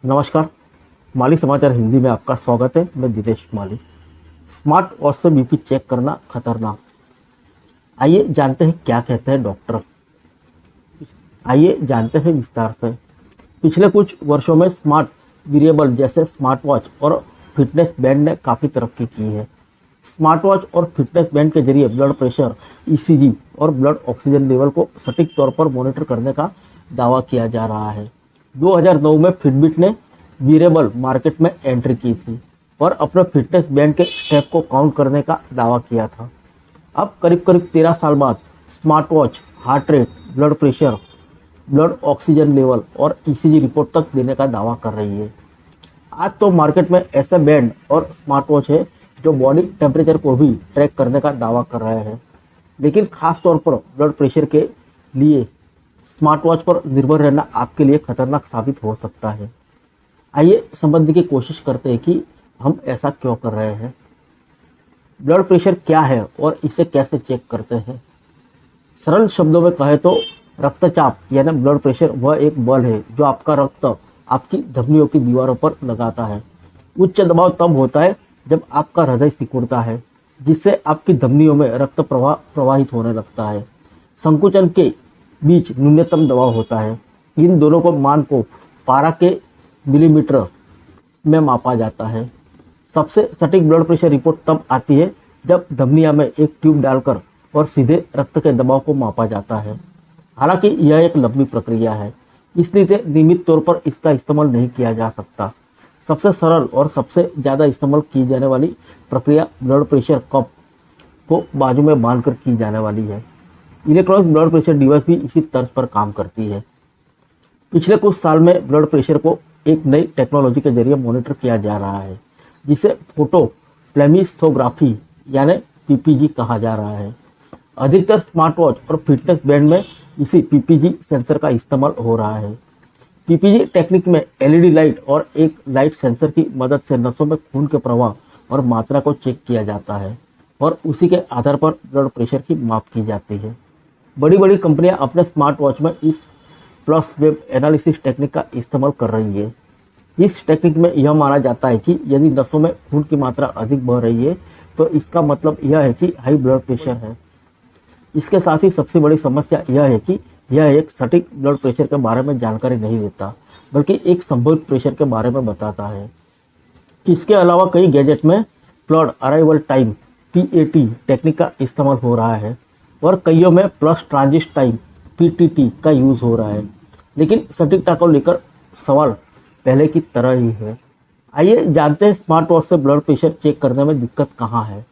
नमस्कार। माली समाचार हिंदी में आपका स्वागत है। मैं दिनेश माली। स्मार्ट वॉच से बीपी चेक करना खतरनाक। आइए जानते हैं क्या कहते हैं डॉक्टर। आइए जानते हैं विस्तार से। पिछले कुछ वर्षों में स्मार्ट वेरिएबल जैसे स्मार्ट वॉच और फिटनेस बैंड ने काफ़ी तरक्की की है। स्मार्ट वॉच और फिटनेस बैंड के जरिए ब्लड प्रेशर, ईसीजी और ब्लड ऑक्सीजन लेवल को सटीक तौर पर मॉनिटर करने का दावा किया जा रहा है। 2009 में फिटबिट ने वेरिएबल मार्केट में एंट्री की थी और अपने फिटनेस बैंड के स्टेप को काउंट करने का दावा किया था। अब करीब 13 साल बाद smart watch heart rate, blood pressure, blood oxygen level और ईसीजी रिपोर्ट तक देने का दावा कर रही है। आज तो मार्केट में ऐसे बैंड और स्मार्ट वॉच है जो बॉडी टेम्परेचर को भी ट्रैक करने का दावा कर रहे हैं, लेकिन खास तौर पर ब्लड प्रेशर के लिए स्मार्ट वॉच पर निर्भर रहना आपके लिए खतरनाक साबित हो सकता है। आइए समझने की कोशिश करते हैं कि हम ऐसा क्यों कर रहे हैं। ब्लड प्रेशर क्या है और इसे कैसे चेक करते हैं। सरल शब्दों में कहें तो रक्तचाप यानी ब्लड प्रेशर वह एक बल है जो आपका रक्त आपकी धमनियों की दीवारों पर लगाता है। उच्च दबाव तब होता है जब आपका हृदय सिकुड़ता है, जिससे आपकी धमनियों में रक्त प्रवाह प्रवाहित होने लगता है। संकुचन के बीच न्यूनतम दबाव होता है। इन दोनों को मान को पारा के मिलीमीटर में मापा जाता है। सबसे सटीक ब्लड प्रेशर रिपोर्ट तब आती है जब धमनिया में एक ट्यूब डालकर और सीधे रक्त के दबाव को मापा जाता है। हालांकि यह एक लंबी प्रक्रिया है, इसलिए नियमित तौर पर इसका इस्तेमाल नहीं किया जा सकता। सबसे सरल और सबसे ज़्यादा इस्तेमाल की जाने वाली प्रक्रिया ब्लड प्रेशर कप को बाजू में बांधकर की जाने वाली है। इलेक्ट्रॉनिक ब्लड प्रेशर डिवाइस भी इसी तर्ज पर काम करती है। पिछले कुछ साल में ब्लड प्रेशर को एक नई टेक्नोलॉजी के जरिए मॉनिटर किया जा रहा है, जिसे फोटो प्लेमिस्थोग्राफी यानी पीपीजी कहा जा रहा है। अधिकतर स्मार्ट वॉच और फिटनेस बैंड में इसी पीपीजी सेंसर का इस्तेमाल हो रहा है। पीपीजी टेक्निक में एलईडी लाइट और एक लाइट सेंसर की मदद से नसों में खून के प्रवाह और मात्रा को चेक किया जाता है और उसी के आधार पर ब्लड प्रेशर की माप की जाती है। बड़ी बड़ी कंपनियां अपने स्मार्ट वॉच में इस प्लस वेव एनालिसिस टेक्निक का इस्तेमाल कर रही है। इस टेक्निक में यह माना जाता है कि यदि नसों में खून की मात्रा अधिक बह रही है तो इसका मतलब यह है कि हाई ब्लड प्रेशर है। इसके साथ ही सबसे बड़ी समस्या यह है कि यह एक सटीक ब्लड प्रेशर के बारे में जानकारी नहीं देता, बल्कि एक संभावित प्रेशर के बारे में बताता है। इसके अलावा कई गैजेट में blood arrival time PAT technique का इस्तेमाल हो रहा है और कईयों में प्लस ट्रांजिट टाइम PTT का यूज हो रहा है, लेकिन सटीकता को लेकर सवाल पहले की तरह ही है। आइए जानते हैं स्मार्ट वॉच से ब्लड प्रेशर चेक करने में दिक्कत कहाँ है।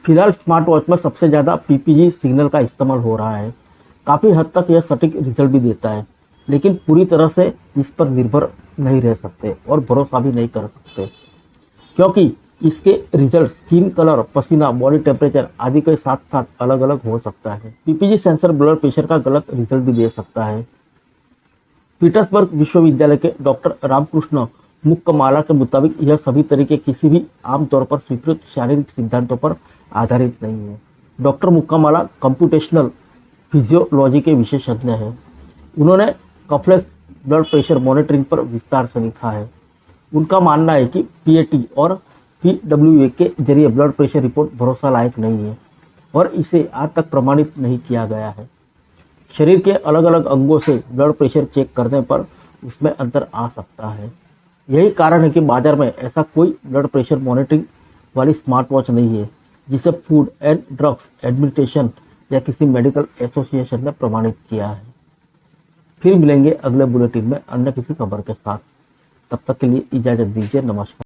फिलहाल स्मार्ट वॉच में सबसे ज़्यादा PPG सिग्नल का इस्तेमाल हो रहा है। काफ़ी हद तक यह सटीक रिजल्ट भी देता है, लेकिन पूरी तरह से इस पर निर्भर नहीं रह सकते और भरोसा भी नहीं कर सकते, क्योंकि इसके रिजल्ट स्किन कलर, पसीना, बॉडी टेम्परेचर आदि के साथ साथ अलग अलग हो सकता है। पीपीजी सेंसर ब्लड प्रेशर का गलत रिजल्ट भी दे सकता है। पीटर्सबर्ग विश्वविद्यालय के डॉक्टर रामकृष्ण मुक्कमाला के मुताबिक यह सभी तरीके किसी भी आमतौर पर स्वीकृत शारीरिक सिद्धांतों पर आधारित नहीं है। डॉक्टर मुक्कामाला कंप्यूटेशनल फिजियोलॉजी के विशेषज्ञ हैं। उन्होंने कफलेस ब्लड प्रेशर मॉनिटरिंग पर विस्तार से लिखा है। उनका मानना है कि PAT और PWA के जरिए ब्लड प्रेशर रिपोर्ट भरोसा लायक नहीं है और इसे आज तक प्रमाणित नहीं किया गया है। शरीर के अलग अलग अंगों से ब्लड प्रेशर चेक करने पर उसमें अंतर आ सकता है। यही कारण है कि बाजार में ऐसा कोई ब्लड प्रेशर मॉनिटरिंग वाली स्मार्ट वॉच नहीं है जिसे फूड एंड ड्रग्स एडमिनिस्ट्रेशन या किसी मेडिकल एसोसिएशन ने प्रमाणित किया है। फिर मिलेंगे अगले बुलेटिन में अन्य किसी खबर के साथ। तब तक के लिए इजाजत दीजिए। नमस्कार।